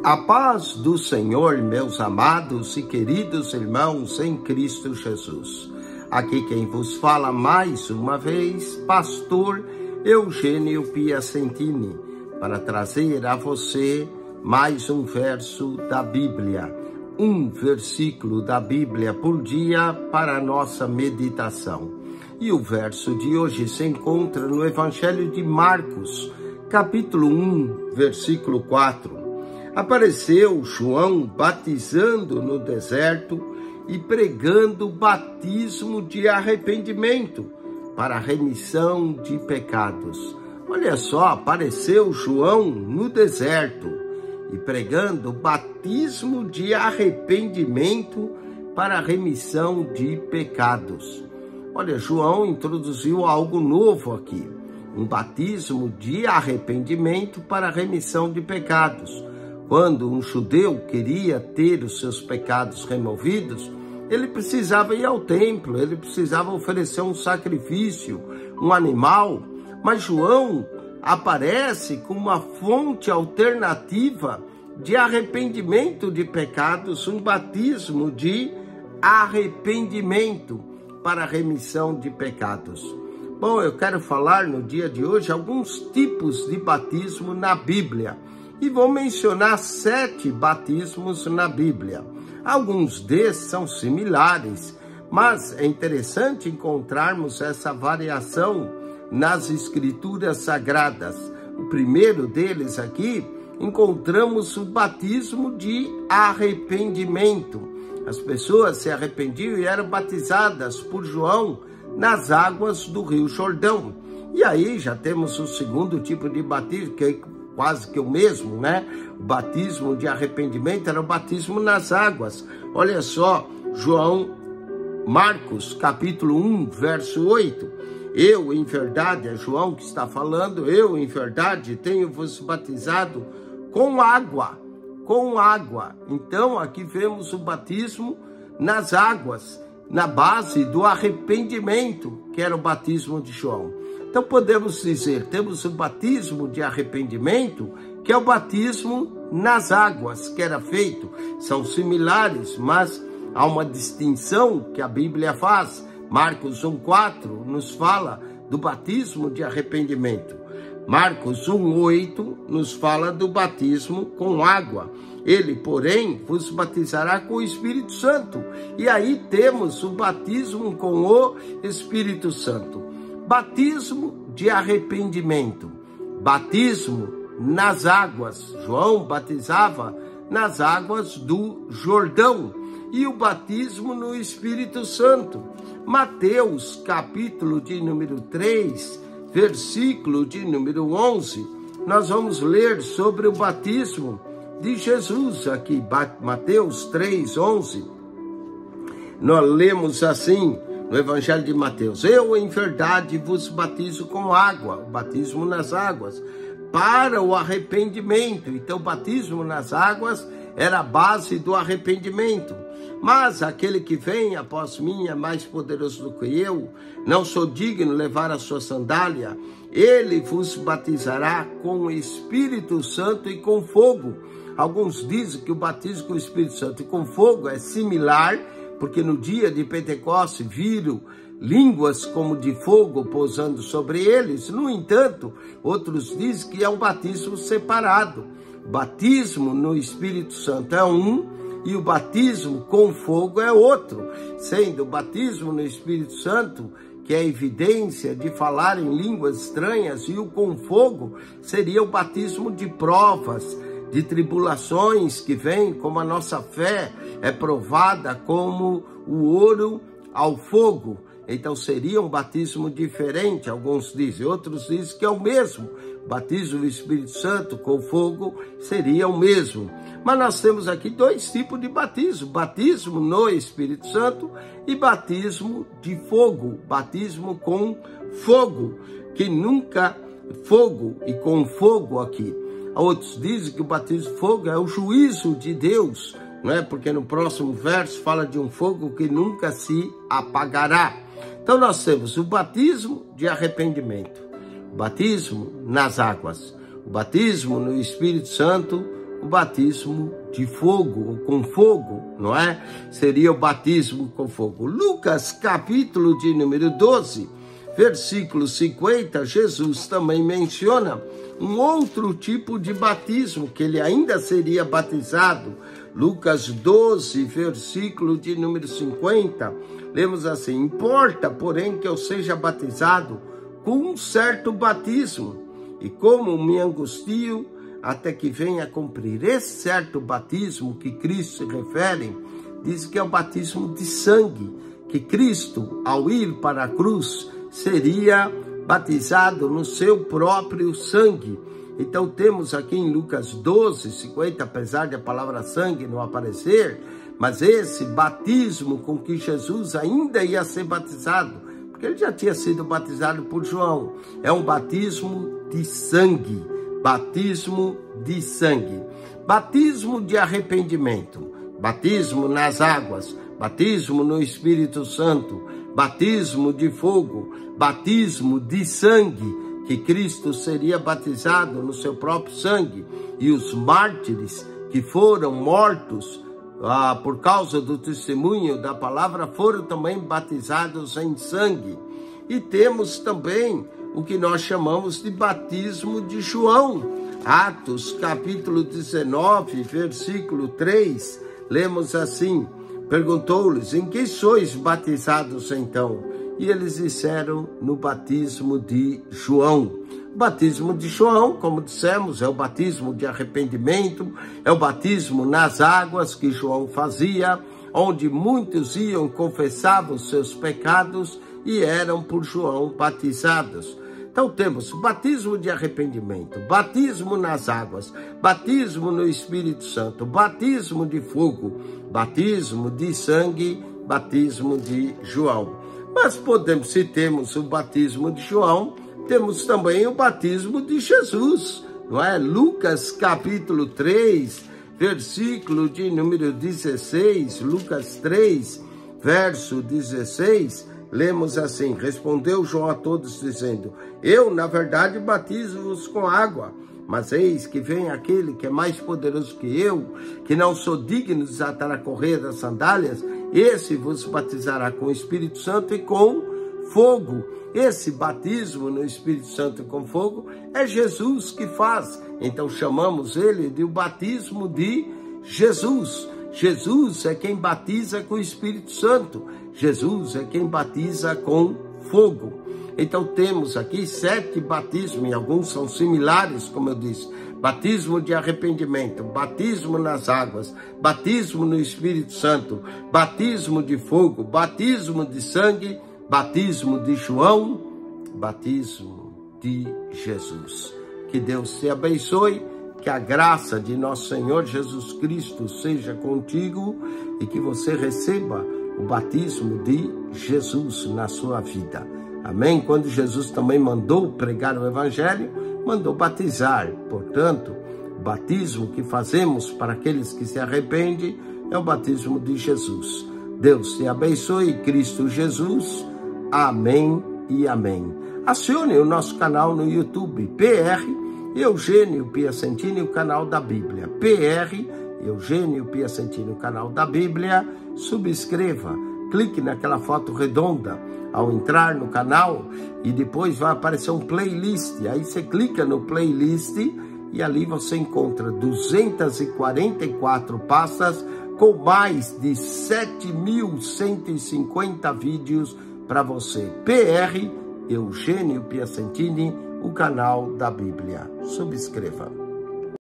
A paz do Senhor, meus amados e queridos irmãos em Cristo Jesus. Aqui quem vos fala mais uma vez, pastor Eugênio Piacentini, para trazer a você mais um verso da Bíblia, um versículo da Bíblia por dia para a nossa meditação. E o verso de hoje se encontra no Evangelho de Marcos, capítulo 1, versículo 4. Apareceu João batizando no deserto e pregando o batismo de arrependimento para a remissão de pecados. Olha só, apareceu João no deserto e pregando o batismo de arrependimento para a remissão de pecados. Olha, João introduziu algo novo aqui, um batismo de arrependimento para a remissão de pecados. Quando um judeu queria ter os seus pecados removidos, ele precisava ir ao templo, ele precisava oferecer um sacrifício, um animal. Mas João aparece com uma fonte alternativa de arrependimento de pecados, um batismo de arrependimento para a remissão de pecados. Bom, eu quero falar no dia de hoje alguns tipos de batismo na Bíblia. E vou mencionar 7 batismos na Bíblia. Alguns desses são similares, mas é interessante encontrarmos essa variação nas Escrituras Sagradas. O primeiro deles aqui, encontramos o batismo de arrependimento. As pessoas se arrependiam e eram batizadas por João nas águas do Rio Jordão. E aí já temos o segundo tipo de batismo, que é quase que o mesmo, né? O batismo de arrependimento era o batismo nas águas. Olha só, Marcos, capítulo 1, verso 8. Eu, em verdade, é João que está falando, eu, em verdade, tenho-vos batizado com água. Então, aqui vemos o batismo nas águas, na base do arrependimento, que era o batismo de João. Então podemos dizer, temos o batismo de arrependimento, que é o batismo nas águas, que era feito. São similares, mas há uma distinção que a Bíblia faz. Marcos 1,4 nos fala do batismo de arrependimento. Marcos 1,8 nos fala do batismo com água. Ele, porém, vos batizará com o Espírito Santo. E aí temos o batismo com o Espírito Santo. Batismo de arrependimento, batismo nas águas. João batizava nas águas do Jordão. E o batismo no Espírito Santo. Mateus, capítulo de número 3, versículo de número 11, nós vamos ler sobre o batismo de Jesus aqui. Mateus 3, 11. Nós lemos assim no Evangelho de Mateus: eu, em verdade, vos batizo com água, o batismo nas águas, para o arrependimento. Então, o batismo nas águas era a base do arrependimento. Mas aquele que vem após mim é mais poderoso do que eu, não sou digno de levar a sua sandália. Ele vos batizará com o Espírito Santo e com fogo. Alguns dizem que o batismo com o Espírito Santo e com fogo é similar, porque no dia de Pentecostes viram línguas como de fogo pousando sobre eles. No entanto, outros dizem que é um batismo separado. O batismo no Espírito Santo é um e o batismo com fogo é outro. Sendo o batismo no Espírito Santo, que é a evidência de falar em línguas estranhas, e o com fogo seria o batismo de provas, de tribulações que vêm, como a nossa fé é provada como o ouro ao fogo. Então seria um batismo diferente, alguns dizem. Outros dizem que é o mesmo. Batismo do Espírito Santo com fogo seria o mesmo. Mas nós temos aqui 2 tipos de batismo. Batismo no Espírito Santo e batismo de fogo. Batismo com fogo, que nunca... Fogo e com fogo aqui. Outros dizem que o batismo de fogo é o juízo de Deus, não é? Porque no próximo verso fala de um fogo que nunca se apagará. Então nós temos o batismo de arrependimento, o batismo nas águas, o batismo no Espírito Santo o batismo de fogo, com fogo, não é? Seria o batismo com fogo. Lucas, capítulo de número 12, versículo 50, Jesus também menciona um outro tipo de batismo, que ele ainda seria batizado. Lucas 12, versículo de número 50, lemos assim: importa, porém, que eu seja batizado com um certo batismo, e como me angustio até que venha a cumprir. Esse certo batismo que Cristo se refere, diz que é o batismo de sangue, que Cristo, ao ir para a cruz, seria batizado no seu próprio sangue. Então temos aqui em Lucas 12, 50, apesar de a palavra sangue não aparecer, mas esse batismo com que Jesus ainda ia ser batizado, porque ele já tinha sido batizado por João, é um batismo de sangue, batismo de sangue, batismo de arrependimento, batismo nas águas, batismo no Espírito Santo, batismo de fogo, batismo de sangue, que Cristo seria batizado no seu próprio sangue, e os mártires que foram mortos por causa do testemunho da palavra foram também batizados em sangue. E temos também o que nós chamamos de batismo de João. Atos capítulo 19, versículo 3, lemos assim: perguntou-lhes: em que sois batizados então? E eles disseram: no batismo de João. O batismo de João, como dissemos, é o batismo de arrependimento, é o batismo nas águas que João fazia, onde muitos iam, confessavam os seus pecados e eram por João batizados. Então temos o batismo de arrependimento, batismo nas águas, batismo no Espírito Santo, batismo de fogo, batismo de sangue, batismo de João. Mas podemos, se temos o batismo de João, temos também o batismo de Jesus, não é? Lucas capítulo 3, versículo de número 16, Lucas 3, verso 16, lemos assim: respondeu João a todos dizendo: eu, na verdade, batizo-vos com água, mas eis que vem aquele que é mais poderoso que eu, que não sou digno de desatar a correia das sandálias, esse vos batizará com o Espírito Santo e com fogo. Esse batismo no Espírito Santo e com fogo é Jesus que faz. Então chamamos ele de o batismo de Jesus. Jesus é quem batiza com o Espírito Santo. Jesus é quem batiza com fogo. Então temos aqui 7 batismos, e alguns são similares, como eu disse: batismo de arrependimento, batismo nas águas, batismo no Espírito Santo, batismo de fogo, batismo de sangue, batismo de João, batismo de Jesus. Que Deus te abençoe, que a graça de nosso Senhor Jesus Cristo seja contigo e que você receba o batismo de Jesus na sua vida. Amém? Quando Jesus também mandou pregar o Evangelho, mandou batizar. Portanto, o batismo que fazemos para aqueles que se arrependem é o batismo de Jesus. Deus te abençoe, Cristo Jesus. Amém e amém. Acione o nosso canal no YouTube, PR Eugênio Piacentini, o canal da Bíblia. PR Eugênio Piacentini, o canal da Bíblia. Subscreva, clique naquela foto redonda ao entrar no canal e depois vai aparecer um playlist. Aí você clica no playlist e ali você encontra 244 pastas com mais de 7.150 vídeos para você. PR Eugênio Piacentini, o canal da Bíblia. Subscreva.